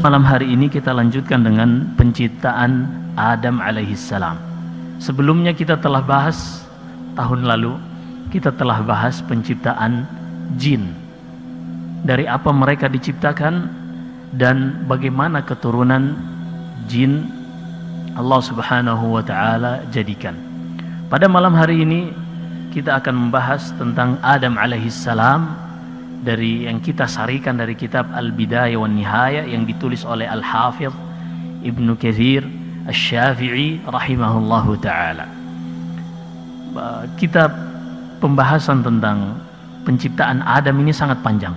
malam hari ini kita lanjutkan dengan penciptaan Adam alaihissalam. Sebelumnya kita telah bahas, tahun lalu kita telah bahas penciptaan jin. Dari apa mereka diciptakan dan bagaimana keturunan jin Allah subhanahu wa ta'ala jadikan. Pada malam hari ini kita akan membahas tentang Adam alaihissalam dari yang kita sarikan dari kitab Al-Bidayah wan Nihayah yang ditulis oleh Al-Hafidh Ibnu Katsir Asy-Syafi'i rahimahullahu ta'ala. Kitab pembahasan tentang penciptaan Adam ini sangat panjang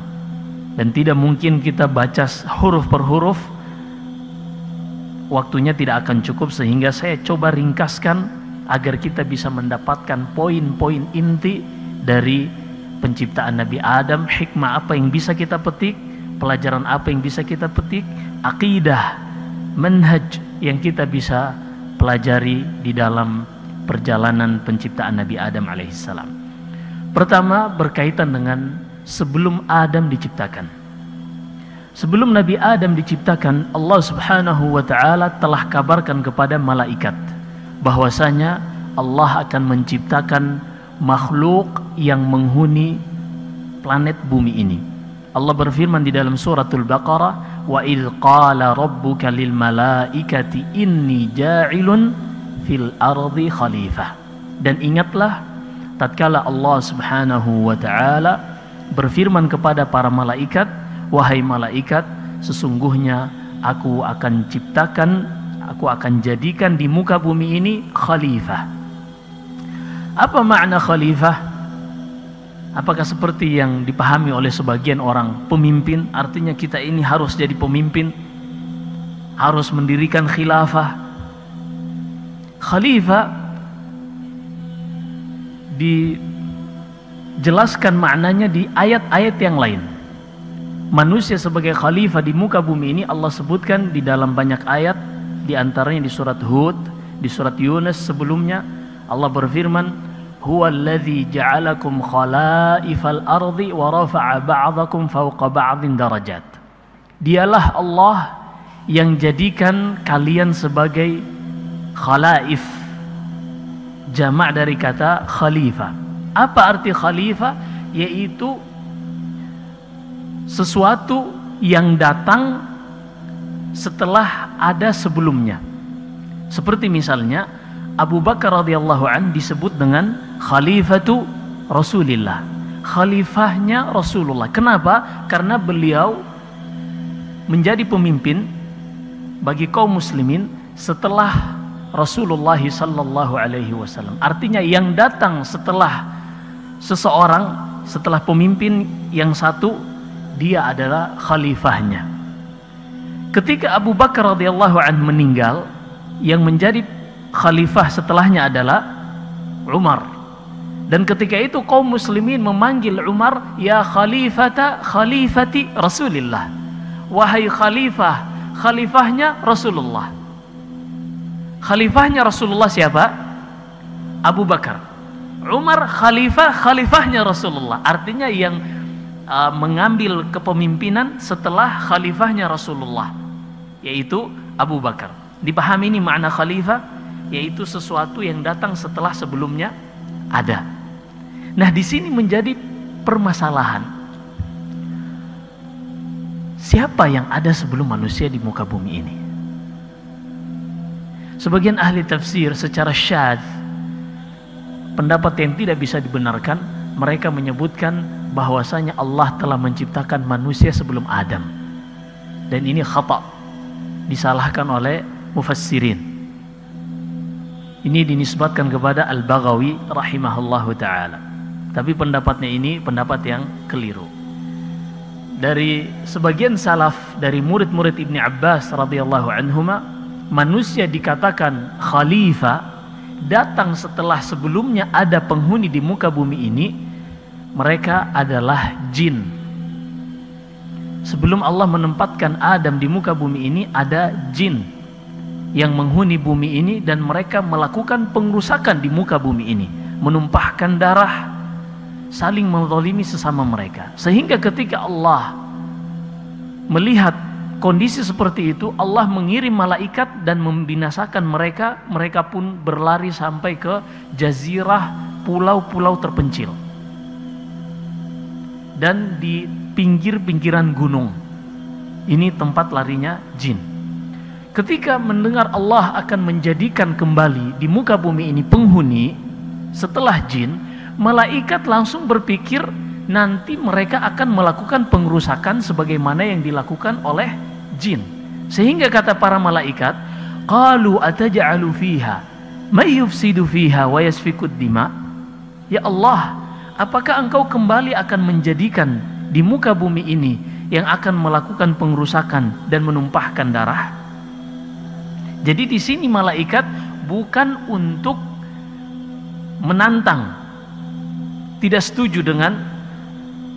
dan tidak mungkin kita baca huruf per huruf, waktunya tidak akan cukup, sehingga saya coba ringkaskan agar kita bisa mendapatkan poin-poin inti dari penciptaan Nabi Adam, hikmah apa yang bisa kita petik, pelajaran apa yang bisa kita petik, akidah, manhaj yang kita bisa pelajari di dalam perjalanan penciptaan Nabi Adam alaihissalam. Pertama, berkaitan dengan sebelum Adam diciptakan. Sebelum Nabi Adam diciptakan, Allah subhanahu wa ta'ala telah kabarkan kepada malaikat bahwasanya Allah akan menciptakan makhluk yang menghuni planet bumi ini. Allah berfirman di dalam suratul Baqarah, wa idz qala rabbuka lil malaikati inni ja'ilun fil ardi khalifah. Dan ingatlah tatkala Allah subhanahu wa ta'ala berfirman kepada para malaikat, wahai malaikat, sesungguhnya aku akan jadikan di muka bumi ini khalifah. Apa makna khalifah? Apakah seperti yang dipahami oleh sebagian orang pemimpin? Artinya kita ini harus jadi pemimpin, harus mendirikan khilafah. Khalifah dijelaskan maknanya di ayat-ayat yang lain. Manusia sebagai khalifah di muka bumi ini Allah sebutkan di dalam banyak ayat, di antaranya di surat Hud, di surat Yunus sebelumnya. Allah berfirman, huwallazi ja'alakum khalaifal ardi wa rafa'a ba'dakum fawqa ba'din darajat. Dialah Allah yang jadikan kalian sebagai khalaif, jamak dari kata khalifah. Apa arti khalifah? Yaitu sesuatu yang datang setelah ada sebelumnya. Seperti misalnya Abu Bakar radhiyallahu an disebut dengan khalifatu Rasulillah, khalifahnya Rasulullah. Kenapa? Karena beliau menjadi pemimpin bagi kaum muslimin setelah Rasulullah sallallahu alaihi wasallam. Artinya yang datang setelah seseorang, setelah pemimpin yang satu, dia adalah khalifahnya. Ketika Abu Bakar radhiyallahu an meninggal, yang menjadi khalifah setelahnya adalah Umar. Dan ketika itu kaum muslimin memanggil Umar, ya khalifati Rasulillah, wahai khalifah, khalifahnya Rasulullah. Khalifahnya Rasulullah siapa? Abu Bakar. Umar khalifahnya Rasulullah. Artinya yang mengambil kepemimpinan setelah khalifahnya Rasulullah, yaitu Abu Bakar. Dipahami ini makna khalifah, yaitu sesuatu yang datang setelah sebelumnya ada. Nah, di sini menjadi permasalahan. Siapa yang ada sebelum manusia di muka bumi ini? Sebagian ahli tafsir secara syadz, pendapat yang tidak bisa dibenarkan, mereka menyebutkan bahwasanya Allah telah menciptakan manusia sebelum Adam. Dan ini khata', disalahkan oleh mufassirin. Ini dinisbatkan kepada Al-Baghawi rahimahullahu ta'ala. Tapi pendapatnya ini pendapat yang keliru. Dari sebagian salaf, dari murid-murid Ibni Abbas radhiyallahu anhuma, manusia dikatakan khalifah datang setelah sebelumnya ada penghuni di muka bumi ini. Mereka adalah jin. Sebelum Allah menempatkan Adam di muka bumi ini, ada jin yang menghuni bumi ini, dan mereka melakukan pengrusakan di muka bumi ini, menumpahkan darah, saling menzalimi sesama mereka. Sehingga ketika Allah melihat kondisi seperti itu Allah mengirim malaikat dan membinasakan mereka. Mereka pun berlari sampai ke jazirah, pulau-pulau terpencil dan di pinggir-pinggiran gunung. Ini tempat larinya jin. Ketika mendengar Allah akan menjadikan kembali di muka bumi ini penghuni setelah jin, malaikat langsung berpikir nanti mereka akan melakukan pengerusakan sebagaimana yang dilakukan oleh jin. Sehingga kata para malaikat, qalu ataj'alu fiha may yufsidu fiha wa yasfikud dima. Ya Allah, apakah engkau kembali akan menjadikan di muka bumi ini yang akan melakukan pengerusakan dan menumpahkan darah? Jadi di sini malaikat bukan untuk menantang, tidak setuju dengan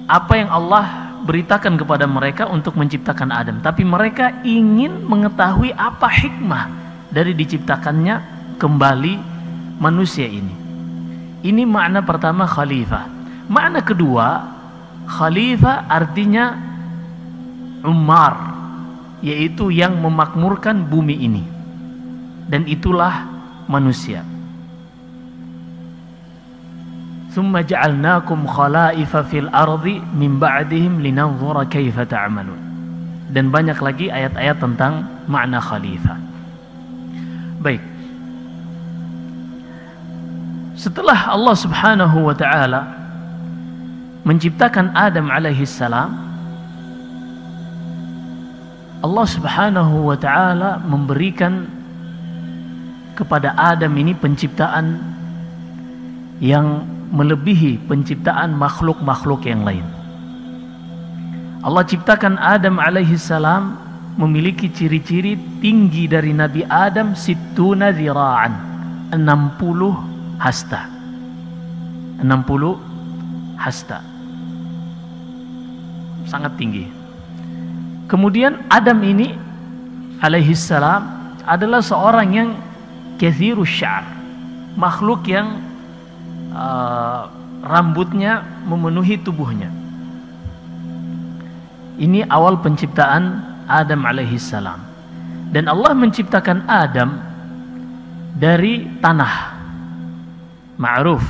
apa yang Allah beritakan kepada mereka untuk menciptakan Adam, tapi mereka ingin mengetahui apa hikmah dari diciptakannya kembali manusia ini. Ini makna pertama khalifah. Makna kedua, khalifah artinya ummar, yaitu yang memakmurkan bumi ini, dan itulah manusia. Tsumma ja'alnakum khalaifa fil ardi min ba'dihim linanzura kaifa ta'malun. Dan banyak lagi ayat-ayat tentang makna khalifah. Baik. Setelah Allah Subhanahu wa taala menciptakan Adam alaihi salam, Allah Subhanahu wa taala memberikan kepada Adam ini penciptaan yang melebihi penciptaan makhluk-makhluk yang lain. Allah ciptakan Adam alaihi salam memiliki ciri-ciri tinggi dari Nabi Adam, sittuna zira'an, 60 hasta. 60 hasta. Sangat tinggi. Kemudian Adam ini alaihi salam adalah seorang yang kathirus sya'r, makhluk yang rambutnya memenuhi tubuhnya. Ini awal penciptaan Adam alaihi salam. Dan Allah menciptakan Adam dari tanah. Ma'ruf,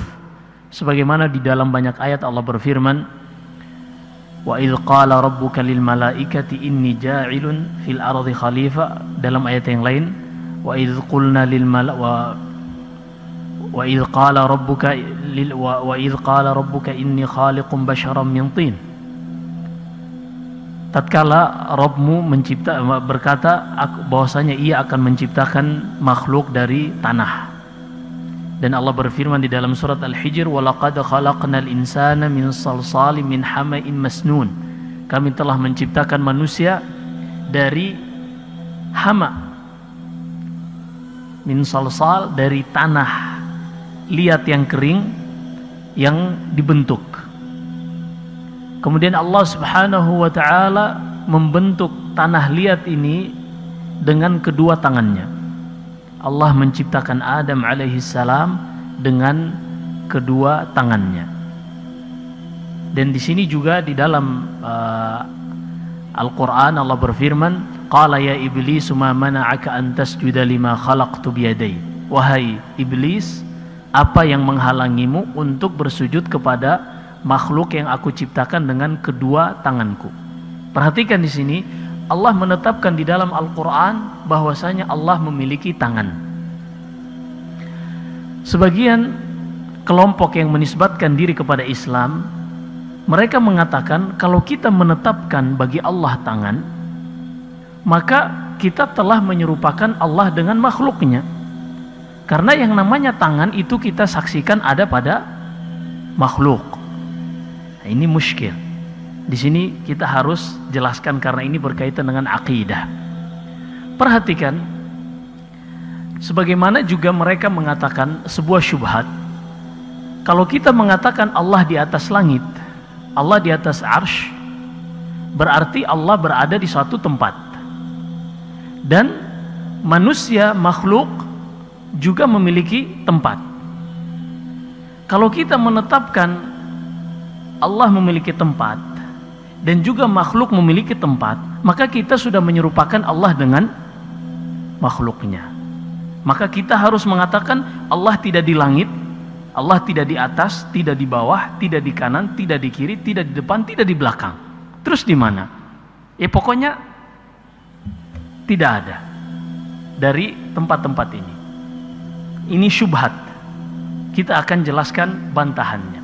sebagaimana di dalam banyak ayat Allah berfirman, wa idh qala rabbuka lil malaikati inni ja'ilun fil ardi khalifah. Dalam ayat yang lain, wa idh qulna lil wa idh qala rabbuka inni khaliqun basharan min tin. Tatkala Rabbmu berkata bahwasanya ia akan menciptakan makhluk dari tanah. Dan Allah berfirman di dalam surat Al-Hijr, wa laqad khalaqnal insana min salsalin min hama'in masnun. Kami telah menciptakan manusia dari hama, min salsal, dari tanah liat yang kering yang dibentuk. Kemudian Allah Subhanahu wa taala membentuk tanah liat ini dengan kedua tangannya. Allah menciptakan Adam alaihi salam dengan kedua tangannya. Dan di sini juga di dalam Al-Qur'an Allah berfirman, qala ya iblis ma mana'aka an tasjuda lima khalaqtu biyadai. Wahai iblis, apa yang menghalangimu untuk bersujud kepada makhluk yang aku ciptakan dengan kedua tanganku? Perhatikan di sini Allah menetapkan di dalam Al-Quran bahwasanya Allah memiliki tangan. Sebagian kelompok yang menisbatkan diri kepada Islam, mereka mengatakan kalau kita menetapkan bagi Allah tangan, maka kita telah menyerupakan Allah dengan makhluknya. Karena yang namanya tangan itu kita saksikan ada pada makhluk. Nah, ini muskil. Di sini kita harus jelaskan karena ini berkaitan dengan akidah. Perhatikan, sebagaimana juga mereka mengatakan sebuah syubhat, kalau kita mengatakan Allah di atas langit, Allah di atas arsy, berarti Allah berada di suatu tempat. Dan manusia, makhluk juga memiliki tempat. Kalau kita menetapkan Allah memiliki tempat dan juga makhluk memiliki tempat, maka kita sudah menyerupakan Allah dengan makhluknya. Maka kita harus mengatakan Allah tidak di langit, Allah tidak di atas, tidak di bawah, tidak di kanan, tidak di kiri, tidak di depan, tidak di belakang. Terus di mana? Ya pokoknya tidak ada dari tempat-tempat ini. Ini syubhat. Kita akan jelaskan bantahannya.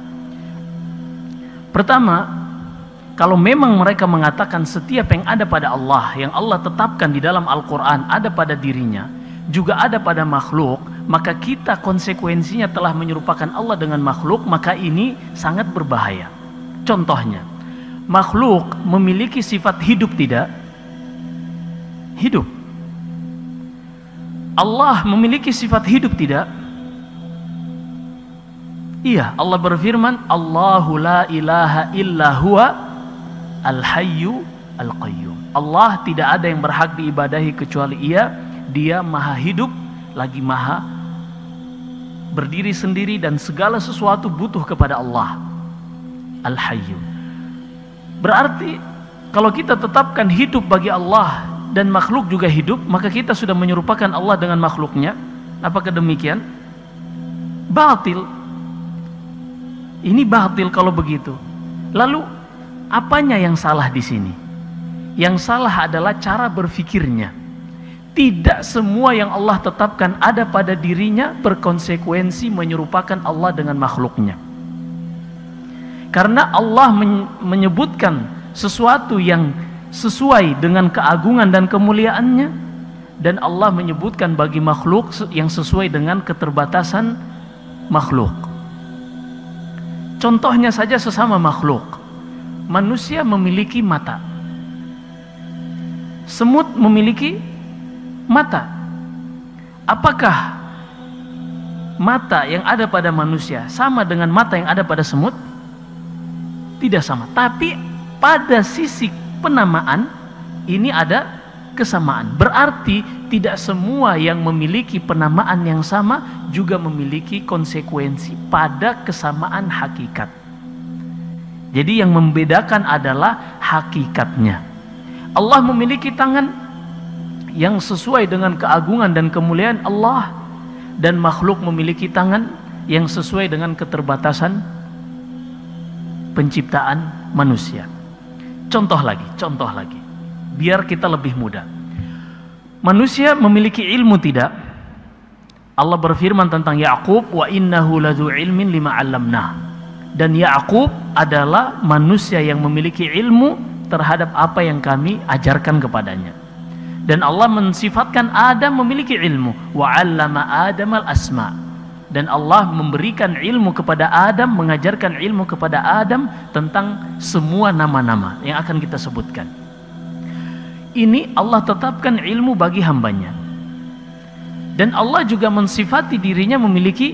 Pertama, kalau memang mereka mengatakan setiap yang ada pada Allah, yang Allah tetapkan di dalam Al-Quran ada pada dirinya, juga ada pada makhluk, maka kita konsekuensinya telah menyerupakan Allah dengan makhluk, maka ini sangat berbahaya. Contohnya, makhluk memiliki sifat hidup tidak? Hidup. Allah memiliki sifat hidup tidak? Iya, Allah berfirman, Allahu la ilaha illa huwa al-hayyu al-qayyum. Allah tidak ada yang berhak diibadahi kecuali Dia maha hidup, lagi maha berdiri sendiri, dan segala sesuatu butuh kepada Allah. Al-hayyu. Berarti kalau kita tetapkan hidup bagi Allah dan makhluk juga hidup, maka kita sudah menyerupakan Allah dengan makhluknya. Apakah demikian? Batil. Ini batil kalau begitu. Lalu apanya yang salah di sini? Yang salah adalah cara berfikirnya. Tidak semua yang Allah tetapkan ada pada dirinya berkonsekuensi menyerupakan Allah dengan makhluknya. Karena Allah menyebutkan sesuatu yang sesuai dengan keagungan dan kemuliaannya, dan Allah menyebutkan bagi makhluk yang sesuai dengan keterbatasan makhluk. Contohnya saja sesama makhluk. Manusia memiliki mata, semut memiliki mata. Apakah mata yang ada pada manusia sama dengan mata yang ada pada semut? Tidak sama. Tapi pada sisi penamaan ini ada kesamaan. Berarti tidak semua yang memiliki penamaan yang sama juga memiliki konsekuensi pada kesamaan hakikat. Jadi yang membedakan adalah hakikatnya. Allah memiliki tangan yang sesuai dengan keagungan dan kemuliaan Allah, dan makhluk memiliki tangan yang sesuai dengan keterbatasan penciptaan manusia. Contoh lagi, biar kita lebih mudah. Manusia memiliki ilmu tidak? Allah berfirman tentang Ya'qub, wa innahu ladzu ilmin lima 'allamna. Dan Ya'qub adalah manusia yang memiliki ilmu terhadap apa yang kami ajarkan kepadanya. Dan Allah mensifatkan Adam memiliki ilmu, wa 'allama Adamal asma. Dan Allah memberikan ilmu kepada Adam, mengajarkan ilmu kepada Adam tentang semua nama-nama yang akan kita sebutkan. Ini Allah tetapkan ilmu bagi hambanya. Dan Allah juga mensifati dirinya memiliki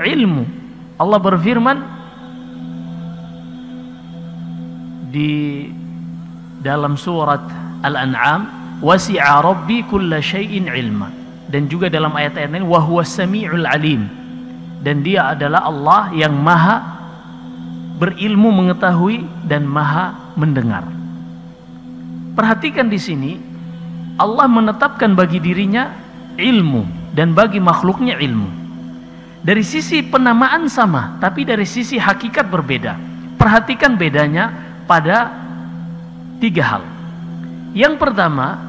ilmu. Allah berfirman di dalam surat Al-An'am, wasi'a rabbi kulla syai'in ilma. Dan juga dalam ayat-ayat lain, wa huwas sami'ul alim. Dan dia adalah Allah yang maha berilmu mengetahui dan maha mendengar. Perhatikan di sini, Allah menetapkan bagi dirinya ilmu dan bagi makhluknya ilmu. Dari sisi penamaan sama, tapi dari sisi hakikat berbeda. Perhatikan bedanya pada 3 hal. Yang pertama,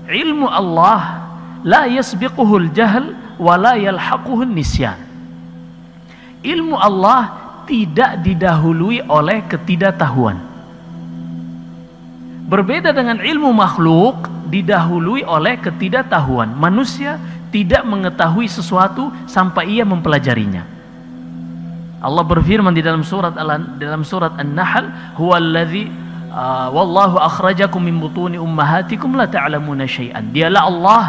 ilmu Allah la yasbiquhul jahl wa la yalhaquhun nisyan. Ilmu Allah tidak didahului oleh ketidaktahuan. Berbeda dengan ilmu makhluk didahului oleh ketidaktahuan. Manusia tidak mengetahui sesuatu sampai ia mempelajarinya. Allah berfirman di dalam surat An-Nahl, huwallazi wallahu akhrajakum min butuni ummahatikum la ta'lamuna syai'an. Dialah Allah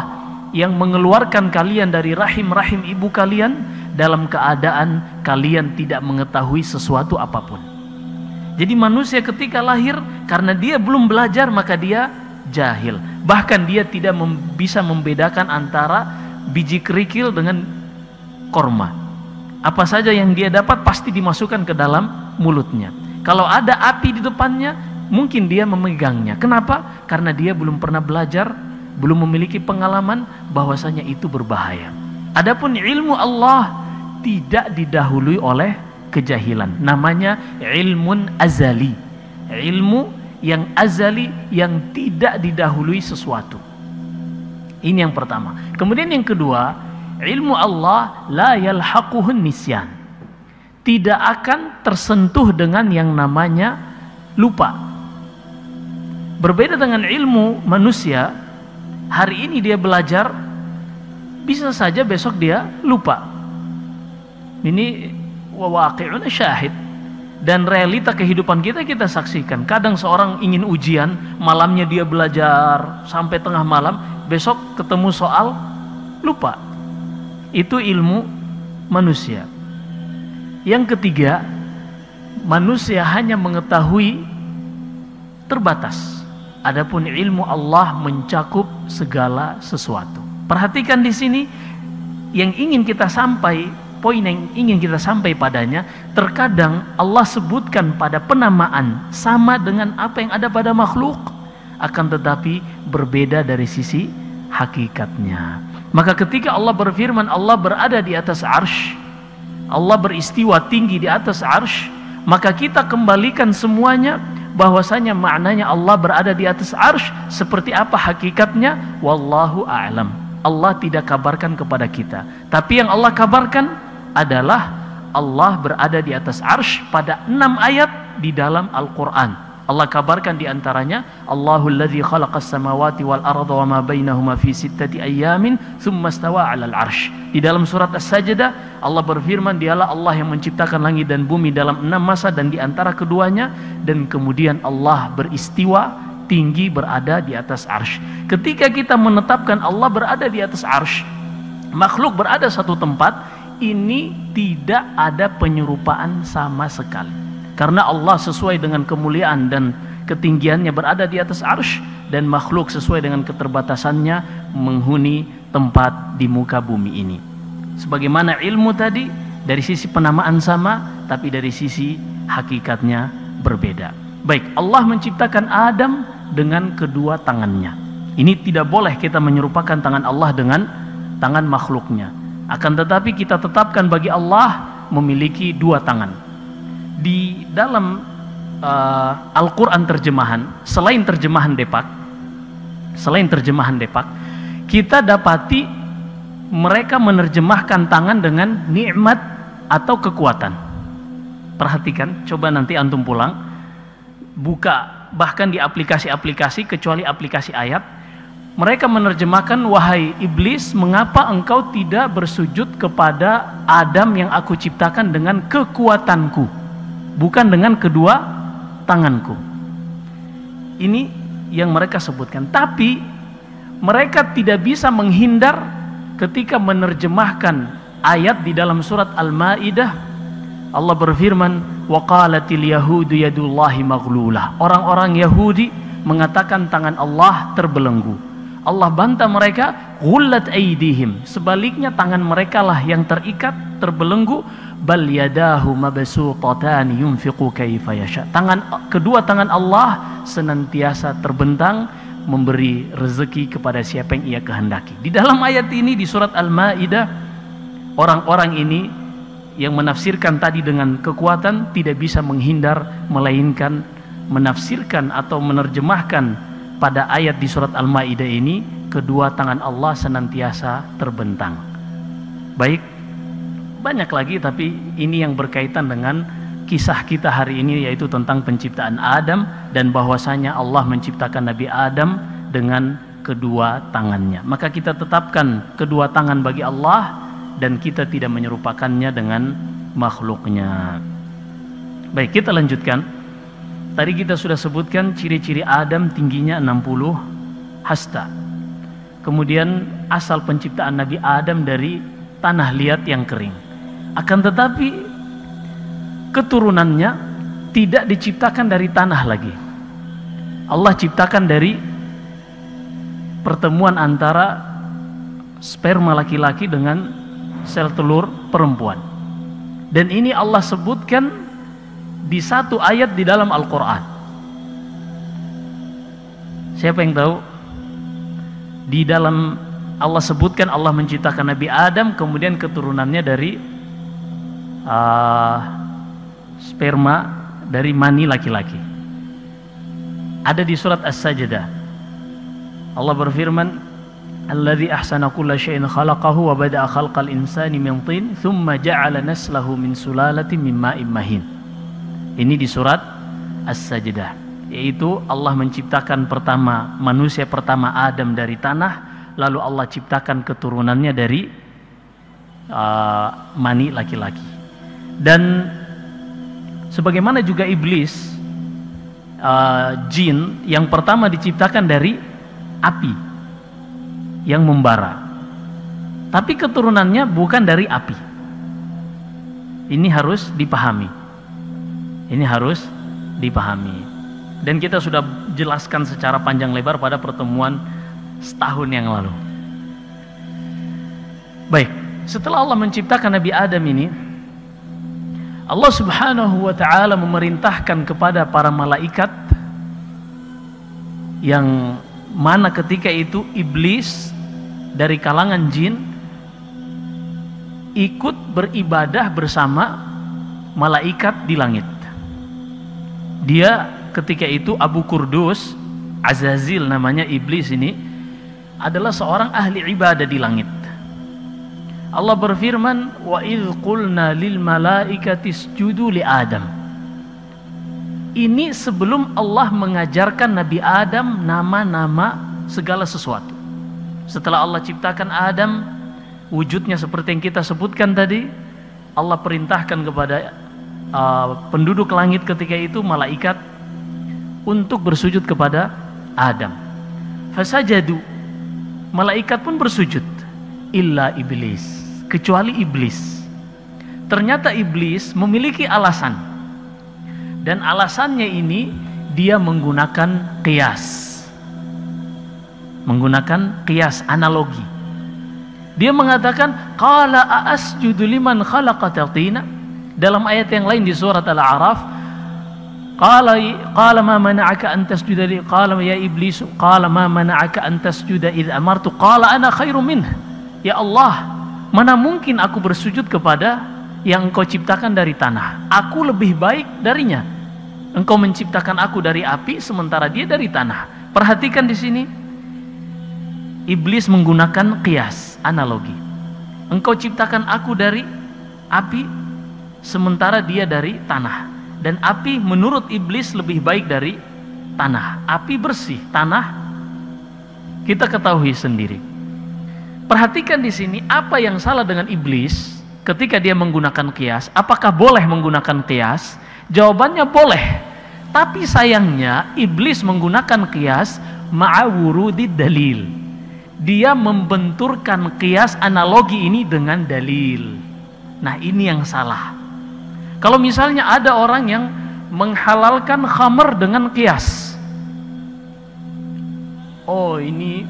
yang mengeluarkan kalian dari rahim-rahim ibu kalian dalam keadaan kalian tidak mengetahui sesuatu apapun. Jadi manusia ketika lahir, karena dia belum belajar maka dia jahil. Bahkan dia tidak bisa membedakan antara biji kerikil dengan korma. Apa saja yang dia dapat pasti dimasukkan ke dalam mulutnya. Kalau ada api di depannya, mungkin dia memegangnya. Kenapa? Karena dia belum pernah belajar, belum memiliki pengalaman bahwasanya itu berbahaya. Adapun ilmu Allah tidak didahului oleh kejahilan. Namanya ilmun azali. Ilmu yang azali, yang tidak didahului sesuatu. Ini yang pertama. Kemudian yang kedua, ilmu Allah la yalhaquhun nisyan. Tidak akan tersentuh dengan yang namanya lupa. Berbeda dengan ilmu manusia, hari ini dia belajar, bisa saja besok dia lupa. Ini waqi'un syahid. Dan realita kehidupan kita saksikan. Kadang seorang ingin ujian, malamnya dia belajar sampai tengah malam, besok ketemu soal, lupa. Itu ilmu manusia. Yang ketiga, manusia hanya mengetahui terbatas. Adapun ilmu Allah mencakup segala sesuatu. Perhatikan di sini, yang ingin kita sampai, poin yang ingin kita sampai padanya, terkadang Allah sebutkan pada penamaan sama dengan apa yang ada pada makhluk, akan tetapi berbeda dari sisi hakikatnya. Maka ketika Allah berfirman Allah berada di atas arsy, Allah beristiwa tinggi di atas arsy, maka kita kembalikan semuanya bahwasanya maknanya Allah berada di atas arsy seperti apa hakikatnya, wallahu a'lam. Allah tidak kabarkan kepada kita, tapi yang Allah kabarkan adalah Allah berada di atas arsy pada 6 ayat di dalam Al-Quran. Allah kabarkan diantaranya, Allahul ladzi khalaqas samawati wal arda wa ma bainahuma fi sittati ayyamin thumma stawa 'alal arsy. Di dalam surat As-Sajdah Allah berfirman, dialah Allah yang menciptakan langit dan bumi dalam 6 masa dan di antara keduanya, dan kemudian Allah beristiwa tinggi berada di atas arsy. Ketika kita menetapkan Allah berada di atas arsy, makhluk berada satu tempat, ini tidak ada penyerupaan sama sekali. Karena Allah sesuai dengan kemuliaan dan ketinggiannya berada di atas arsy, dan makhluk sesuai dengan keterbatasannya menghuni tempat di muka bumi ini. Sebagaimana ilmu tadi, dari sisi penamaan sama, tapi dari sisi hakikatnya berbeda. Baik, Allah menciptakan Adam dengan kedua tangannya. Ini tidak boleh kita menyerupakan tangan Allah dengan tangan makhluknya. Akan tetapi kita tetapkan bagi Allah memiliki dua tangan. Di dalam Al-Quran terjemahan, selain terjemahan Depak, kita dapati mereka menerjemahkan tangan dengan nikmat atau kekuatan. Perhatikan, coba nanti antum pulang, buka bahkan di aplikasi-aplikasi, kecuali aplikasi ayat, mereka menerjemahkan, wahai iblis, mengapa engkau tidak bersujud kepada Adam yang aku ciptakan dengan kekuatanku, bukan dengan kedua tanganku. Ini yang mereka sebutkan. Tapi mereka tidak bisa menghindar ketika menerjemahkan ayat di dalam surat Al-Maidah. Allah berfirman, wa qalatil yahudu yadullahi maghlulah. Orang-orang Yahudi mengatakan tangan Allah terbelenggu. Allah bantah mereka, ghullat aydihim. Sebaliknya tangan mereka lah yang terikat, terbelenggu. Bal yadahu mabsuutatan yunfiqu kaifa yasha. Kedua tangan Allah senantiasa terbentang memberi rezeki kepada siapa yang ia kehendaki. Di dalam ayat ini di surat Al-Maidah, orang-orang ini yang menafsirkan tadi dengan kekuatan tidak bisa menghindar melainkan menafsirkan atau menerjemahkan pada ayat di surat Al-Maidah ini, kedua tangan Allah senantiasa terbentang. Baik, banyak lagi, tapi ini yang berkaitan dengan kisah kita hari ini, yaitu tentang penciptaan Adam dan bahwasanya Allah menciptakan Nabi Adam dengan kedua tangannya. Maka kita tetapkan kedua tangan bagi Allah dan kita tidak menyerupakannya dengan makhluknya. Baik, kita lanjutkan. Tadi kita sudah sebutkan ciri-ciri Adam, tingginya 60 hasta. Kemudian asal penciptaan Nabi Adam dari tanah liat yang kering. Akan tetapi keturunannya tidak diciptakan dari tanah lagi. Allah ciptakan dari pertemuan antara sperma laki-laki dengan sel telur perempuan. Dan ini Allah sebutkan di satu ayat di dalam Al-Quran. Siapa yang tahu? Di dalam Allah sebutkan Allah menciptakan Nabi Adam, kemudian keturunannya dari sperma dari mani laki-laki. Ada di surat As-Sajdah. Allah berfirman, "Alladzi ahsana kulla syai'in khalaqahu wa bada'a khalqal insani min tin, tsumma ja'ala naslahu min sulalatin min ma'in mahin." Ini di surat As-Sajdah, yaitu Allah menciptakan pertama manusia pertama Adam dari tanah, lalu Allah ciptakan keturunannya dari mani laki-laki. Dan sebagaimana juga iblis, jin yang pertama diciptakan dari api yang membara, tapi keturunannya bukan dari api. Ini harus dipahami. Ini harus dipahami. Dan kita sudah jelaskan secara panjang lebar pada pertemuan setahun yang lalu. Baik, setelah Allah menciptakan Nabi Adam ini, Allah Subhanahu wa ta'ala memerintahkan kepada para malaikat, yang mana ketika itu iblis dari kalangan jin ikut beribadah bersama malaikat di langit. Dia ketika itu Abu Kurdus, Azazil namanya iblis ini, adalah seorang ahli ibadah di langit. Allah berfirman, "Wa idz qulna lil malaikati isjudu li Adam." Ini sebelum Allah mengajarkan Nabi Adam nama-nama segala sesuatu. Setelah Allah ciptakan Adam, wujudnya seperti yang kita sebutkan tadi, Allah perintahkan kepada penduduk langit ketika itu, malaikat, untuk bersujud kepada Adam. Fasajadu, malaikat pun bersujud, illa iblis, kecuali iblis. Ternyata iblis memiliki alasan, dan alasannya ini dia menggunakan qiyas, analogi. Dia mengatakan, qala asjudu liman khalaqa tina. Dalam ayat yang lain di surat Al-A'raf, qala ma mana'aka an tasjuda li, qala ya iblis, qala ma mana'aka an tasjuda idh amartu, qala ana khairum minhu. Ya Allah, mana mungkin aku bersujud kepada yang engkau ciptakan dari tanah? Aku lebih baik darinya. Engkau menciptakan aku dari api, sementara dia dari tanah. Perhatikan di sini, iblis menggunakan qiyas, analogi. Engkau ciptakan aku dari api, sementara dia dari tanah. Dan api menurut iblis lebih baik dari tanah. Api bersih, tanah kita ketahui sendiri. Perhatikan di sini, apa yang salah dengan iblis ketika dia menggunakan qiyas? Apakah boleh menggunakan qiyas? Jawabannya boleh. Tapi sayangnya iblis menggunakan qiyas ma'awurudid dalil. Dia membenturkan qiyas, analogi ini dengan dalil. Nah, ini yang salah. Kalau misalnya ada orang yang menghalalkan khamr dengan qiyas, oh ini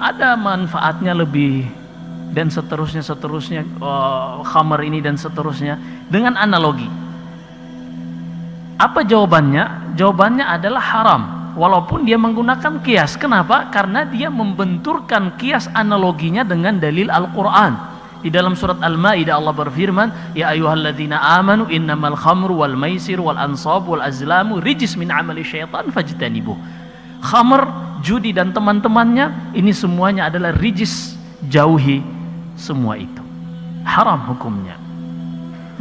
ada manfaatnya lebih, dan seterusnya, khamr ini dan seterusnya, dengan analogi. Apa jawabannya? Jawabannya adalah haram, walaupun dia menggunakan qiyas. Kenapa? Karena dia membenturkan qiyas, analoginya dengan dalil Al-Quran. Di dalam surat Al-Maidah Allah berfirman, "Ya ayyuhalladzina amanu innamal khamru wal maisir wal ansab wal azlamu rijis min amali syaitan fajtanibuh." Khamr, judi dan teman-temannya, ini semuanya adalah rijis, jauhi semua itu. Haram hukumnya.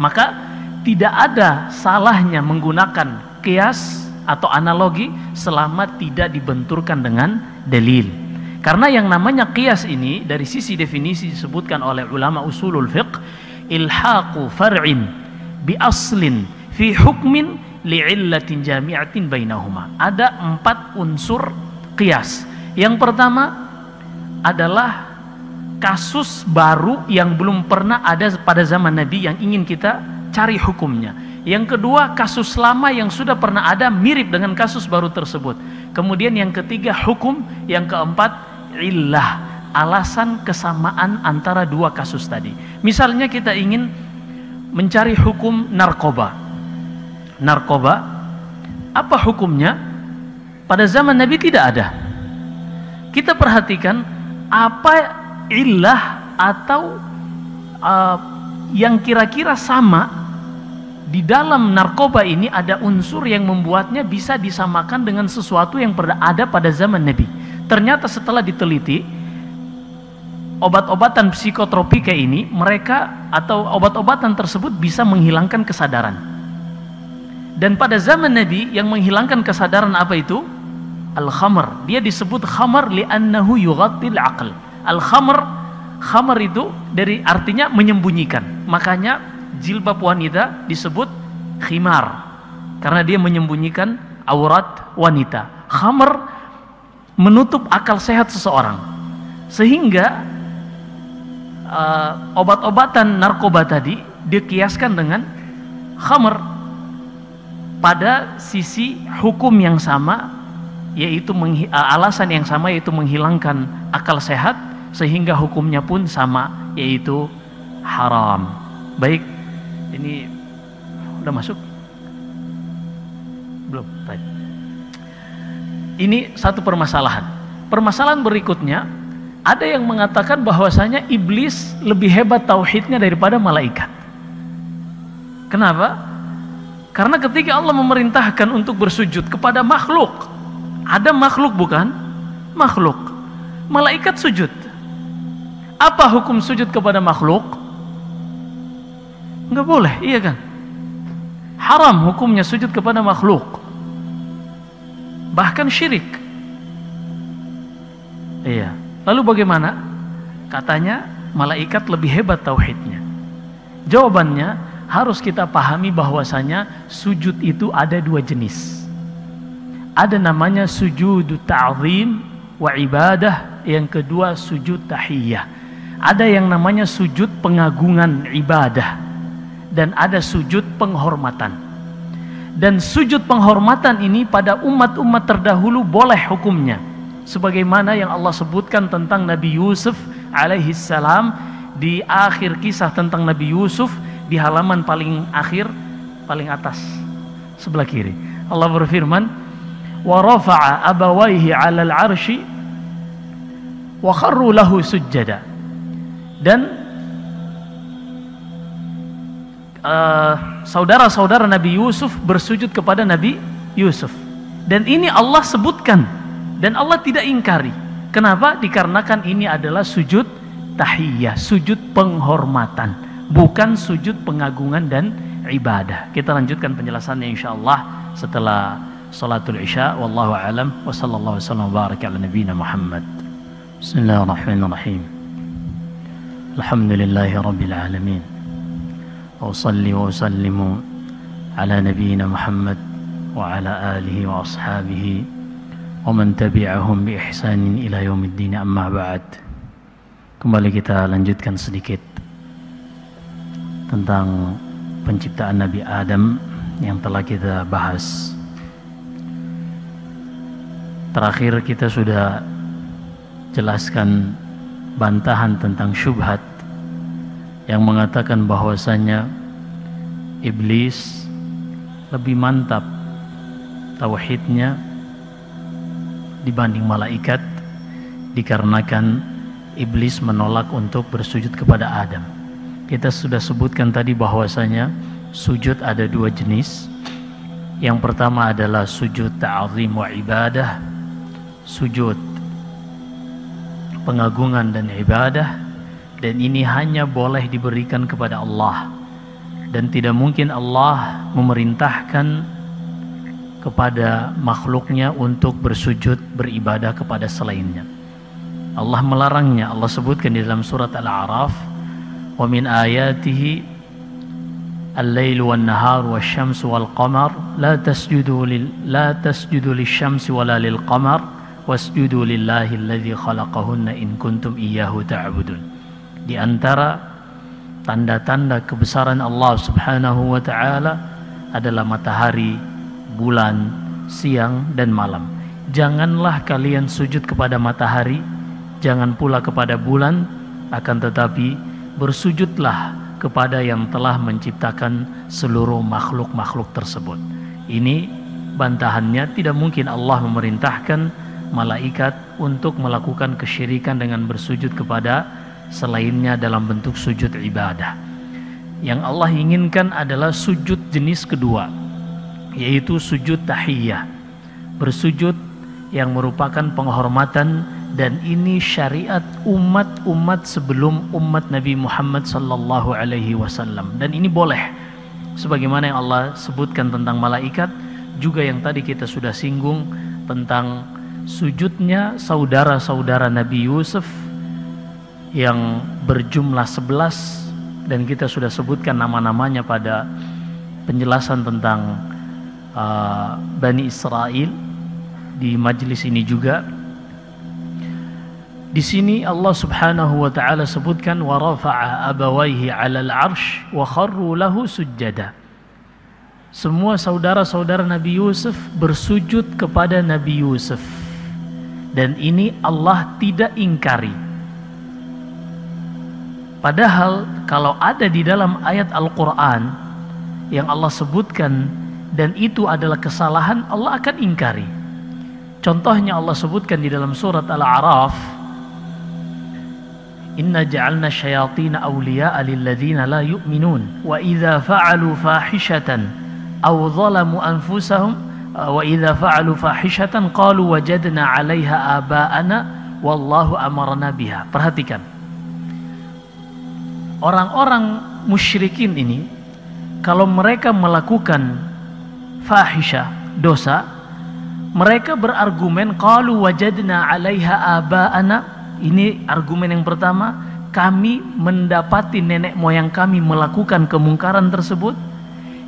Maka tidak ada salahnya menggunakan qiyas atau analogi selama tidak dibenturkan dengan dalil. Karena yang namanya qiyas ini dari sisi definisi disebutkan oleh ulama usulul fiqh, ilhaqu far'in bi aslin fi hukmin li'illatin jami'atin bainahuma. Ada 4 unsur qiyas. Yang pertama adalah kasus baru yang belum pernah ada pada zaman Nabi yang ingin kita cari hukumnya. Yang kedua, kasus lama yang sudah pernah ada mirip dengan kasus baru tersebut. Kemudian yang ketiga, hukum. Yang keempat, illah, alasan kesamaan antara dua kasus tadi. Misalnya kita ingin mencari hukum narkoba. Narkoba, apa hukumnya? Pada zaman Nabi tidak ada. Kita perhatikan apa illah atau yang kira-kira sama di dalam narkoba ini. Ada unsur yang membuatnya bisa disamakan dengan sesuatu yang ada pada zaman Nabi. Ternyata setelah diteliti, obat-obatan psikotropika ini atau obat-obatan tersebut bisa menghilangkan kesadaran. Dan pada zaman Nabi yang menghilangkan kesadaran apa itu? Al-khamr. Dia disebut khamr li'annahu yughattil aql. Khamr itu artinya menyembunyikan. Makanya jilbab wanita disebut khimar karena dia menyembunyikan aurat wanita. Khamr menutup akal sehat seseorang. Sehingga obat-obatan narkoba tadi dikiaskan dengan khamr pada sisi hukum yang sama, yaitu alasan yang sama, yaitu menghilangkan akal sehat, sehingga hukumnya pun sama, yaitu haram. Baik, ini udah masuk? Belum? Baik. Ini satu permasalahan. Permasalahan berikutnya, ada yang mengatakan bahwasanya iblis lebih hebat tauhidnya daripada malaikat. Kenapa? Karena ketika Allah memerintahkan untuk bersujud kepada makhluk, ada makhluk bukan? Makhluk. Malaikat sujud. Apa hukum sujud kepada makhluk? Enggak boleh, iya kan? Haram hukumnya sujud kepada makhluk. Bahkan syirik. Iya. Lalu bagaimana? Katanya malaikat lebih hebat tauhidnya. Jawabannya harus kita pahami bahwasanya sujud itu ada dua jenis. Ada namanya sujud ta'zim wa ibadah, yang kedua sujud tahiyyah. Ada yang namanya sujud pengagungan ibadah, dan ada sujud penghormatan. Dan sujud penghormatan ini pada umat-umat terdahulu boleh hukumnya, sebagaimana yang Allah sebutkan tentang Nabi Yusuf alaihi salam di akhir kisah tentang Nabi Yusuf, di halaman paling akhir, paling atas sebelah kiri. Allah berfirman, wa rafa'a abawaihi 'alal 'arsy wa kharru lahu sujjada. Dan saudara-saudara Nabi Yusuf bersujud kepada Nabi Yusuf. Dan ini Allah sebutkan dan Allah tidak ingkari. Kenapa? Dikarenakan ini adalah sujud tahiyyah, sujud penghormatan, bukan sujud pengagungan dan ibadah. Kita lanjutkan penjelasannya insyaallah setelah salatul isya. Wallahu a'lam wa sallallahu wasallam wa baraka ala nabiyyina Muhammad. Bismillahirrahmanirrahim. Alhamdulillahi rabbil alamin. Wa usalli wa usallimu ala nabiyyina Muhammad wa ala alihi wa ashabihi wa man tabi'ahum bi ihsanin ila yaumiddin, amma ba'd. Kembali kita lanjutkan sedikit tentang penciptaan Nabi Adam yang telah kita bahas. Terakhir kita sudah jelaskan bantahan tentang syubhat yang mengatakan bahwasanya iblis lebih mantap tauhidnya dibanding malaikat, dikarenakan iblis menolak untuk bersujud kepada Adam. Kita sudah sebutkan tadi bahwasanya sujud ada dua jenis. Yang pertama adalah sujud ta'zim wa ibadah, sujud pengagungan dan ibadah, dan ini hanya boleh diberikan kepada Allah, dan tidak mungkin Allah memerintahkan kepada makhluknya untuk bersujud beribadah kepada selainnya. Allah melarangnya. Allah sebutkan di dalam surat Al-A'raf, wa min ayatihi al-lail wan nahar wasyamsu wal qamar la tasjudu lisyamsi wala lil qamar wasjudu lillahi alladzi khalaqahunna in kuntum iyyahu ta'budun. Di antara tanda-tanda kebesaran Allah Subhanahu wa taala adalah matahari, bulan, siang dan malam. Janganlah kalian sujud kepada matahari, jangan pula kepada bulan, akan tetapi bersujudlah kepada yang telah menciptakan seluruh makhluk-makhluk tersebut. Ini bantahannya, tidak mungkin Allah memerintahkan malaikat untuk melakukan kesyirikan dengan bersujud kepada selainnya dalam bentuk sujud ibadah. Yang Allah inginkan adalah sujud jenis kedua, yaitu sujud tahiyyah, bersujud yang merupakan penghormatan, dan ini syariat umat-umat sebelum umat Nabi Muhammad sallallahu alaihi wasallam, dan ini boleh sebagaimana yang Allah sebutkan tentang malaikat, juga yang tadi kita sudah singgung tentang sujudnya saudara-saudara Nabi Yusuf yang berjumlah 11, dan kita sudah sebutkan nama-namanya pada penjelasan tentang Bani Israel di majlis ini juga. Di sini Allah Subhanahu wa taala sebutkan wa rafa'a abawaihi 'alal 'arsy wa kharru lahu sujada. Semua saudara-saudara Nabi Yusuf bersujud kepada Nabi Yusuf, dan ini Allah tidak ingkari. Padahal kalau ada di dalam ayat Al-Quran yang Allah sebutkan dan itu adalah kesalahan, Allah akan ingkari. Contohnya Allah sebutkan di dalam surat Al-A'raf, inna ja'alna syayatina awliya'a lilladzina la yu'minun wa idza fa'alu fahishatan aw zalamu anfusahum wa idza fa'alu fahishatan qalu wajadna 'alaiha aba'ana wallahu amarna biha. Perhatikan, orang-orang musyrikin ini kalau mereka melakukan fahisyah, dosa, mereka berargumen qalu wajadna 'alaiha aba'ana. Ini argumen yang pertama, kami mendapati nenek moyang kami melakukan kemungkaran tersebut.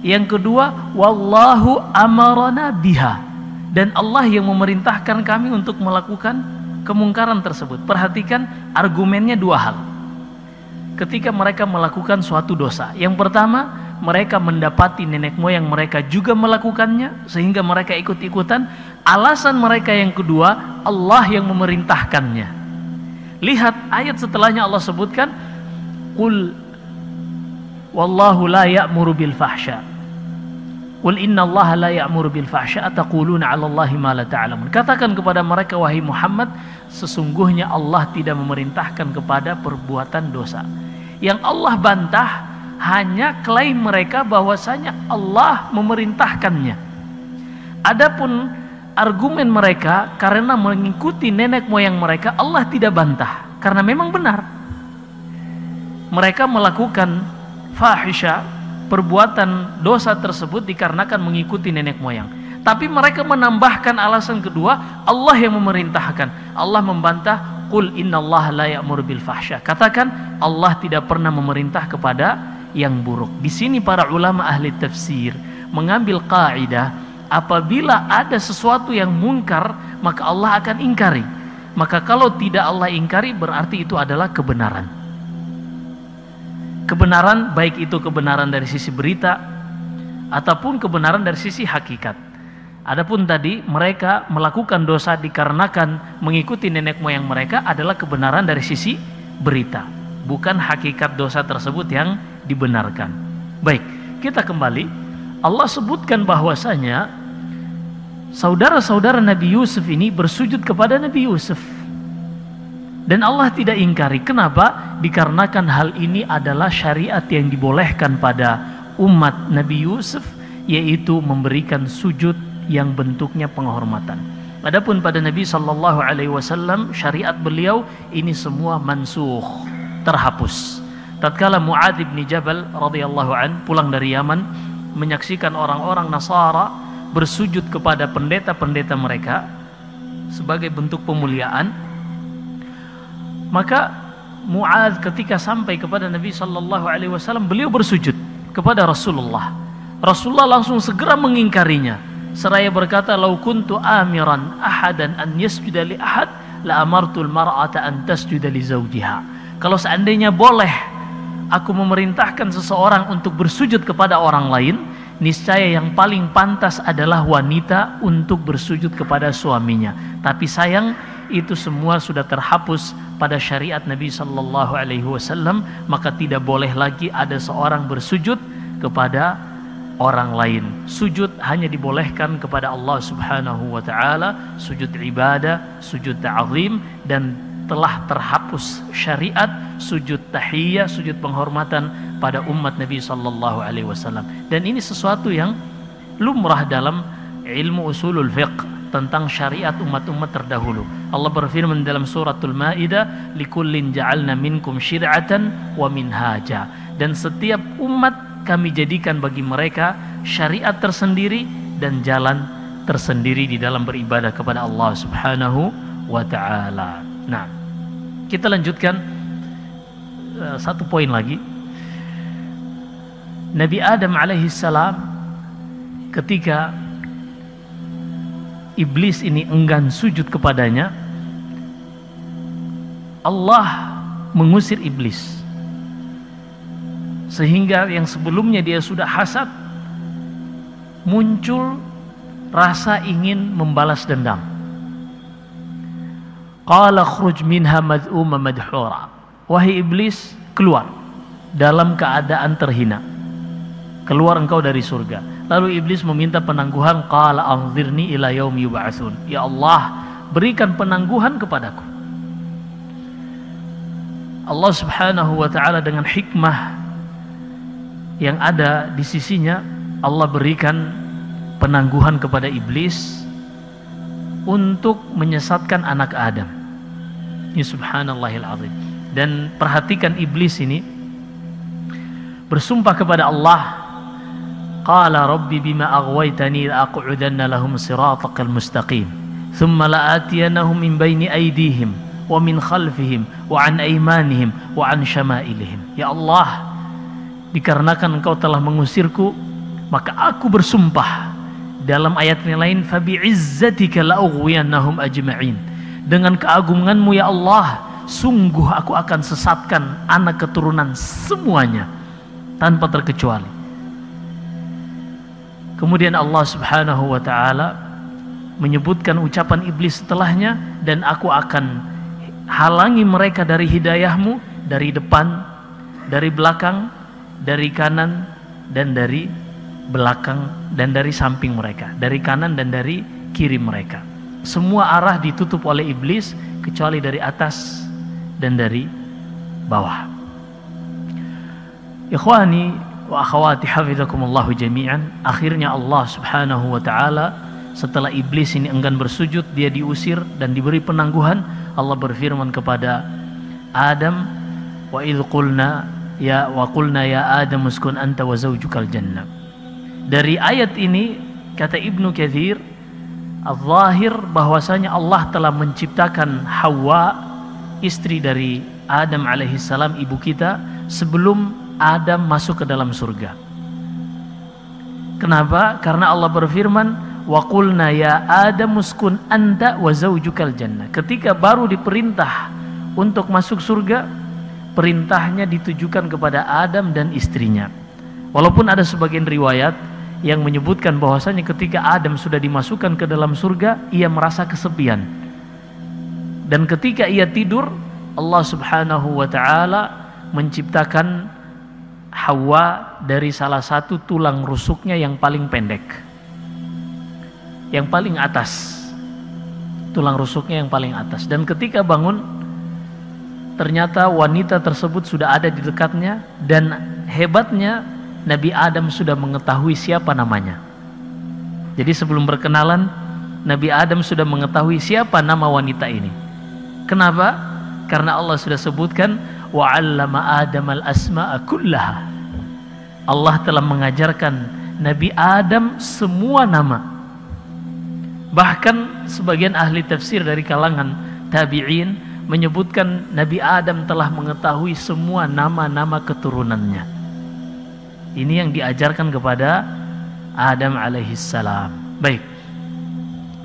Yang kedua, wallahu amarana biha, dan Allah yang memerintahkan kami untuk melakukan kemungkaran tersebut. Perhatikan argumennya dua hal. Ketika mereka melakukan suatu dosa, yang pertama, mereka mendapati nenek moyang mereka juga melakukannya sehingga mereka ikut-ikutan. Alasan mereka yang kedua, Allah yang memerintahkannya. Lihat ayat setelahnya Allah sebutkan qul wallahu la ya'muru bil fahsya. Qul innallaha la ya'muru bil fahsya ataquluna 'ala Allahi ma la ta'lamun. Katakan kepada mereka wahai Muhammad, sesungguhnya Allah tidak memerintahkan kepada perbuatan dosa. Yang Allah bantah hanya klaim mereka bahwasanya Allah memerintahkannya. Adapun argumen mereka karena mengikuti nenek moyang mereka, Allah tidak bantah karena memang benar mereka melakukan fahisha, perbuatan dosa tersebut dikarenakan mengikuti nenek moyang. Tapi mereka menambahkan alasan kedua, Allah yang memerintahkan. Allah membantah, qul innallaha la ya'muru bil fahsya. Katakan Allah tidak pernah memerintah kepada yang buruk. Di sini para ulama ahli tafsir mengambil kaidah, apabila ada sesuatu yang mungkar, maka Allah akan ingkari. Maka kalau tidak Allah ingkari, berarti itu adalah kebenaran. Kebenaran, baik itu kebenaran dari sisi berita ataupun kebenaran dari sisi hakikat. Adapun tadi mereka melakukan dosa dikarenakan mengikuti nenek moyang mereka adalah kebenaran dari sisi berita, bukan hakikat dosa tersebut yang dibenarkan. Baik, kita kembali. Allah sebutkan bahwasanya saudara-saudara Nabi Yusuf ini bersujud kepada Nabi Yusuf, dan Allah tidak ingkari. Kenapa? Dikarenakan hal ini adalah syariat yang dibolehkan pada umat Nabi Yusuf, yaitu memberikan sujud yang bentuknya penghormatan. Adapun pada Nabi sallallahu alaihi wasallam, syariat beliau ini semua mansukh, terhapus. Tatkala Mu'adz bin Jabal radhiyallahu an pulang dari Yaman menyaksikan orang-orang Nasara bersujud kepada pendeta-pendeta mereka sebagai bentuk pemuliaan, maka Mu'adz ketika sampai kepada Nabi sallallahu alaihi wasallam, beliau bersujud kepada Rasulullah. Rasulullah langsung segera mengingkarinya, seraya berkata, "Lau kuntu amiran ahadan an yasjuda li ahad, la amartul mar'ata an tasjuda li zawjiha." Kalau seandainya boleh aku memerintahkan seseorang untuk bersujud kepada orang lain, niscaya yang paling pantas adalah wanita untuk bersujud kepada suaminya. Tapi sayang, itu semua sudah terhapus pada syariat Nabi sallallahu alaihi wasallam, maka tidak boleh lagi ada seorang bersujud kepada orang lain. Sujud hanya dibolehkan kepada Allah Subhanahu wa taala, sujud ibadah, sujud ta'zim, dan telah terhapus syariat sujud tahiyyah, sujud penghormatan pada umat Nabi sallallahu alaihi wasallam. Dan ini sesuatu yang lumrah dalam ilmu usulul fiqh tentang syariat umat-umat terdahulu. Allah berfirman dalam suratul Maidah, likullin ja'alna minkum syir'atan wa minhaja. Dan setiap umat kami jadikan bagi mereka syariat tersendiri dan jalan tersendiri di dalam beribadah kepada Allah Subhanahu wa taala. Nah, kita lanjutkan satu poin lagi. Nabi Adam alaihissalam ketika iblis ini enggan sujud kepadanya, Allah mengusir iblis. Sehingga yang sebelumnya dia sudah hasad, muncul rasa ingin membalas dendam. Qala khruj minha mad'uma madhura. Wahai iblis, keluar dalam keadaan terhina. Keluar engkau dari surga. Lalu iblis meminta penangguhan. Qala anzirni ila yaumi yub'atsun. Ya Allah, berikan penangguhan kepadaku. Allah Subhanahu wa taala dengan hikmah yang ada di sisinya, Allah berikan penangguhan kepada iblis untuk menyesatkan anak Adam. Ini subhanallahil azim. Dan perhatikan iblis ini bersumpah kepada Allah. Qala rabbi bima aghwaytani la'aq'udanna lahum siratakal mustaqim thumma la'atiyanahum min baini aydihim wa min khalfihim wa an aymanihim wa an syama'ilihim. Ya Allah, dikarenakan engkau telah mengusirku, maka aku bersumpah dalam ayat yang lain, fabi'izzatika la'ughwiyannahum ajma'in. Dengan keagunganmu ya Allah, sungguh aku akan sesatkan anak keturunan semuanya tanpa terkecuali. Kemudian Allah Subhanahu wa taala menyebutkan ucapan iblis setelahnya, dan aku akan halangi mereka dari hidayahmu, dari depan, dari belakang, dari kanan, dan dari belakang, dan dari samping mereka, dari kanan dan dari kiri mereka. Semua arah ditutup oleh iblis kecuali dari atas dan dari bawah. Ikhwani wa akhwati hafizakumullahu jami'an, akhirnya Allah Subhanahu wa taala setelah iblis ini enggan bersujud, dia diusir dan diberi penangguhan. Allah berfirman kepada Adam, wa idh qulna ya Adam uskun anta wa zawjukal jannah. Dari ayat ini kata Ibnu Katsir, al-zahir bahwasanya Allah telah menciptakan Hawa, istri dari Adam alaihissalam, ibu kita, sebelum Adam masuk ke dalam surga. Kenapa? Karena Allah berfirman, wa qulna ya Adam uskun anta wa zawjukal jannah. Ketika baru diperintah untuk masuk surga, perintahnya ditujukan kepada Adam dan istrinya. Walaupun ada sebagian riwayat yang menyebutkan bahwasanya ketika Adam sudah dimasukkan ke dalam surga, ia merasa kesepian. Dan ketika ia tidur, Allah Subhanahu wa taala menciptakan Hawa dari salah satu tulang rusuknya yang paling pendek, yang paling atas. Tulang rusuknya yang paling atas. Dan ketika bangun, ternyata wanita tersebut sudah ada di dekatnya, dan hebatnya Nabi Adam sudah mengetahui siapa namanya. Jadi sebelum berkenalan, Nabi Adam sudah mengetahui siapa nama wanita ini. Kenapa? Karena Allah sudah sebutkan, wa 'allama Adam al-asma'a kullaha. Allah telah mengajarkan Nabi Adam semua nama. Bahkan sebagian ahli tafsir dari kalangan tabi'in menyebutkan Nabi Adam telah mengetahui semua nama-nama keturunannya. Ini yang diajarkan kepada Adam alaihissalam. Baik.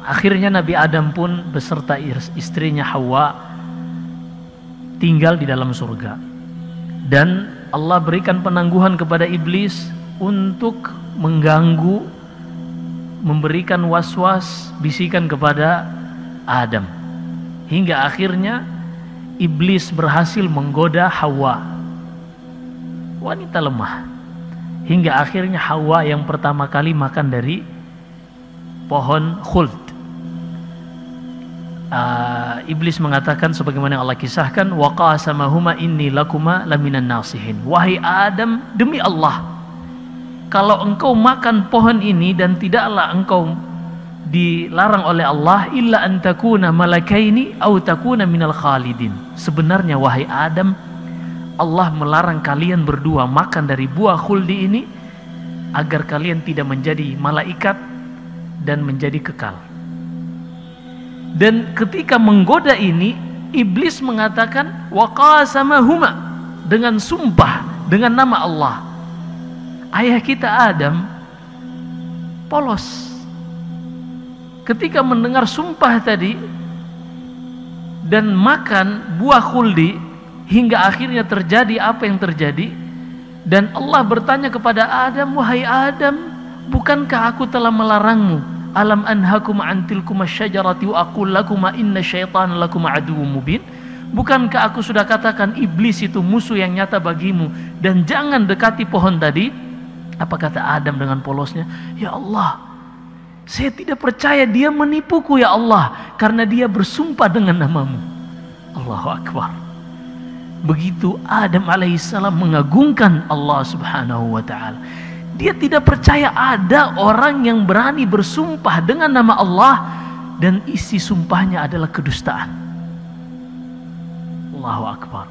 Akhirnya Nabi Adam pun beserta istrinya Hawa tinggal di dalam surga. Dan Allah berikan penangguhan kepada iblis untuk mengganggu, memberikan was-was, bisikan kepada Adam. Hingga akhirnya iblis berhasil menggoda Hawa, wanita lemah, hingga akhirnya Hawa yang pertama kali makan dari pohon khuld. Iblis mengatakan sebagaimana yang Allah kisahkan, wa qasamahuma inni lakuma laminan nasihin. Wahai Adam, demi Allah, kalau engkau makan pohon ini dan tidaklah engkau dilarang oleh Allah, illa an takuna malakaini aw takuna minal khalidin. Sebenarnya wahai Adam, Allah melarang kalian berdua makan dari buah khuldi ini agar kalian tidak menjadi malaikat dan menjadi kekal. Dan ketika menggoda ini, iblis mengatakan wa qasamahuma, dengan sumpah dengan nama Allah. Ayah kita Adam polos ketika mendengar sumpah tadi dan makan buah khuldi, hingga akhirnya terjadi apa yang terjadi. Dan Allah bertanya kepada Adam, wahai Adam, bukankah aku telah melarangmu? Alam anhakum an tilkum asyajarati wa aqul lakum inna syaitana lakum aduwwum mubin. Bukankah aku sudah katakan iblis itu musuh yang nyata bagimu dan jangan dekati pohon tadi? Apa kata Adam dengan polosnya? Ya Allah, saya tidak percaya dia menipuku ya Allah, karena dia bersumpah dengan namamu. Allahu Akbar. Begitu Adam alaihissalam mengagungkan Allah subhanahu wa ta'ala. Dia tidak percaya ada orang yang berani bersumpah dengan nama Allah dan isi sumpahnya adalah kedustaan. Allahu Akbar.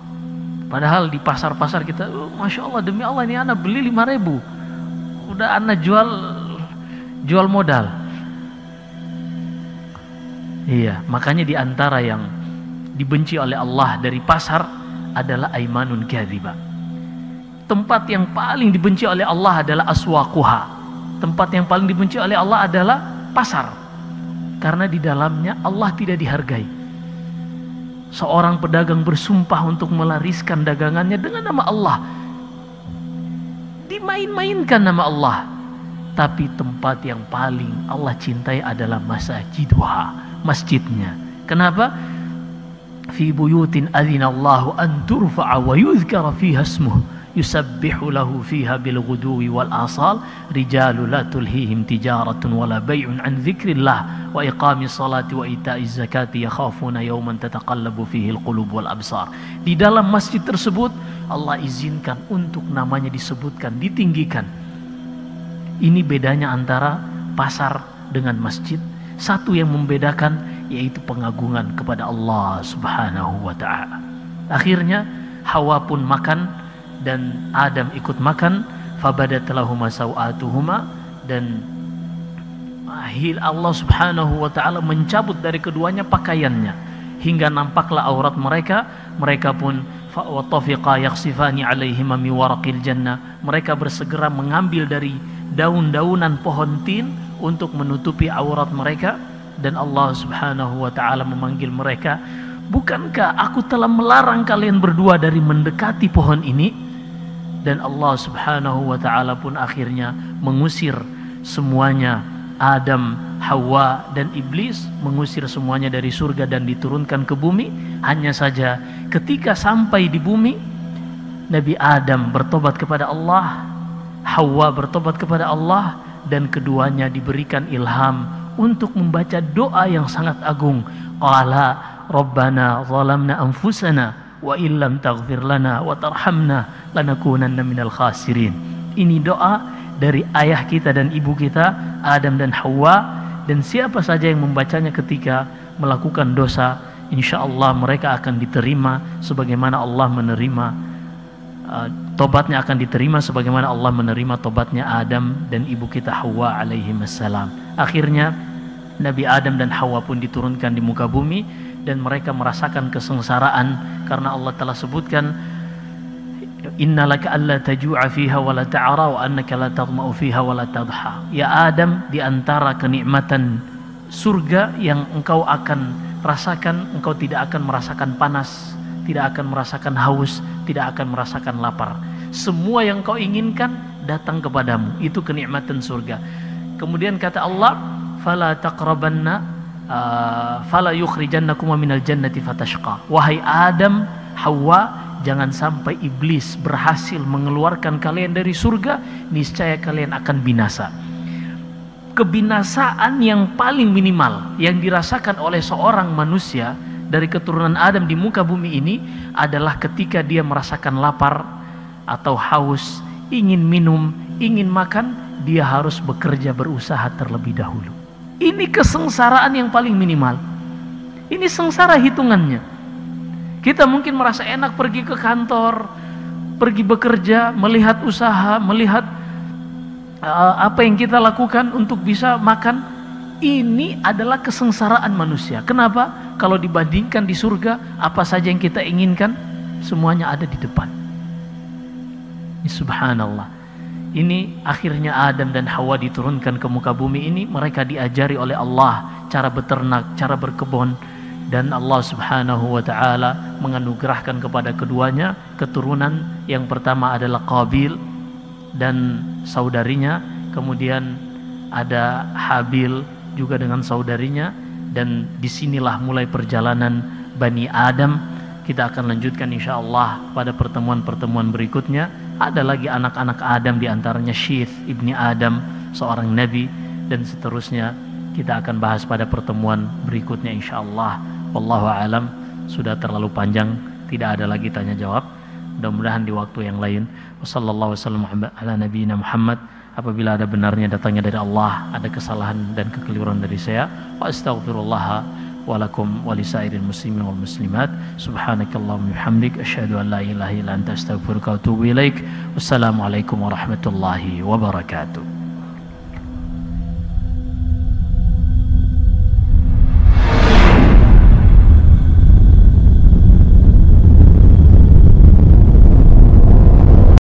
Padahal di pasar-pasar kita, Masya Allah, demi Allah ini anak beli 5.000, udah anak jual modal. Iya, makanya di antara yang dibenci oleh Allah dari pasar adalah aimanun kadhiba. Tempat yang paling dibenci oleh Allah adalah aswaquha. Tempat yang paling dibenci oleh Allah adalah pasar, karena di dalamnya Allah tidak dihargai. Seorang pedagang bersumpah untuk melariskan dagangannya dengan nama Allah, dimain-mainkan nama Allah. Tapi tempat yang paling Allah cintai adalah masjiduha, masjidnya. Kenapa? Fi buyutin adzinallahu an turfa'a wa yuzkara fiha ismuhu yusabbihu lahu fiha bil ghuduwi wal asal rijalu la tulhihim tijaratun wala bay'un an dzikrillah wa iqamis salati wa ita'iz zakati yakhafuna yawman tataqallabu fihi al qulub wal absar. Di dalam masjid tersebut Allah izinkan untuk namanya disebutkan, ditinggikan. Ini bedanya antara pasar dengan masjid. Satu yang membedakan yaitu pengagungan kepada Allah subhanahu wa ta'ala. Akhirnya Hawa pun makan dan Adam ikut makan. Fabadat lahuma sawatuhuma, dan Allah subhanahu wa ta'ala mencabut dari keduanya pakaiannya hingga nampaklah aurat mereka. Mereka pun watafiqa yakhsifani alaihima mi waraqil jannah. Mereka bersegera mengambil dari daun-daunan pohon tin untuk menutupi aurat mereka. Dan Allah subhanahu wa ta'ala memanggil mereka, bukankah aku telah melarang kalian berdua dari mendekati pohon ini? Dan Allah subhanahu wa ta'ala pun akhirnya mengusir semuanya, Adam, Hawa dan Iblis, mengusir semuanya dari surga dan diturunkan ke bumi. Hanya saja ketika sampai di bumi, Nabi Adam bertobat kepada Allah, Hawa bertobat kepada Allah, dan keduanya diberikan ilham untuk membaca doa yang sangat agung. Qala Rabbana zalamna anfusana wa illam taghfir lana wa tarhamna lanakunanna minal khasirin. Ini doa dari ayah kita dan ibu kita Adam dan Hawa, dan siapa saja yang membacanya ketika melakukan dosa, insyaallah mereka akan diterima sebagaimana Allah menerima tobatnya, akan diterima sebagaimana Allah menerima tobatnya Adam dan ibu kita Hawa alaihi wassalam. Akhirnya Nabi Adam dan Hawa pun diturunkan di muka bumi dan mereka merasakan kesengsaraan karena Allah telah sebutkan innalaka alla taju'a fiha wa la ta'ara wa annaka la tadma'u fiha wa la tadha. Ya Adam, di antara kenikmatan surga yang engkau akan rasakan, engkau tidak akan merasakan panas, tidak akan merasakan haus, tidak akan merasakan lapar. Semua yang kau inginkan datang kepadamu. Itu kenikmatan surga. Kemudian kata Allah, fala taqrabanna fala yukhrijannakuma minal jannati fatashqa. Wahai Adam, Hawa, jangan sampai iblis berhasil mengeluarkan kalian dari surga, niscaya kalian akan binasa. Kebinasaan yang paling minimal yang dirasakan oleh seorang manusia dari keturunan Adam di muka bumi ini adalah ketika dia merasakan lapar atau haus, ingin minum, ingin makan, dia harus bekerja, berusaha terlebih dahulu. Ini kesengsaraan yang paling minimal. Ini sengsara hitungannya. Kita mungkin merasa enak pergi ke kantor, pergi bekerja, melihat usaha, melihat apa yang kita lakukan untuk bisa makan. Ini adalah kesengsaraan manusia. Kenapa? Kalau dibandingkan di surga, apa saja yang kita inginkan, semuanya ada di depan. Subhanallah. Ini akhirnya Adam dan Hawa diturunkan ke muka bumi ini. Mereka diajari oleh Allah cara beternak, cara berkebun. Dan Allah subhanahu wa ta'ala menganugerahkan kepada keduanya keturunan. Yang pertama adalah Qabil dan saudarinya, kemudian ada Habil juga dengan saudarinya, dan disinilah mulai perjalanan Bani Adam. Kita akan lanjutkan insyaallah pada pertemuan-pertemuan berikutnya. Ada lagi anak-anak Adam, diantaranya Syith ibni Adam, seorang nabi, dan seterusnya kita akan bahas pada pertemuan berikutnya insyaallah. Wallahu alam. Sudah terlalu panjang, tidak ada lagi tanya jawab. Mudah-mudahan di waktu yang lain. Wassallallahu wasallam ala nabiyina Muhammad. Apabila ada benarnya datangnya dari Allah, ada kesalahan dan kekeliruan dari saya, wa astaghfirullah walakum walisairil muslimin wal muslimat. Subhanakallahumma bihamdik asyhadu an la ilaha illa anta astaghfiruka wa atubu ilaik. Wassalamualaikum warahmatullahi wabarakatuh.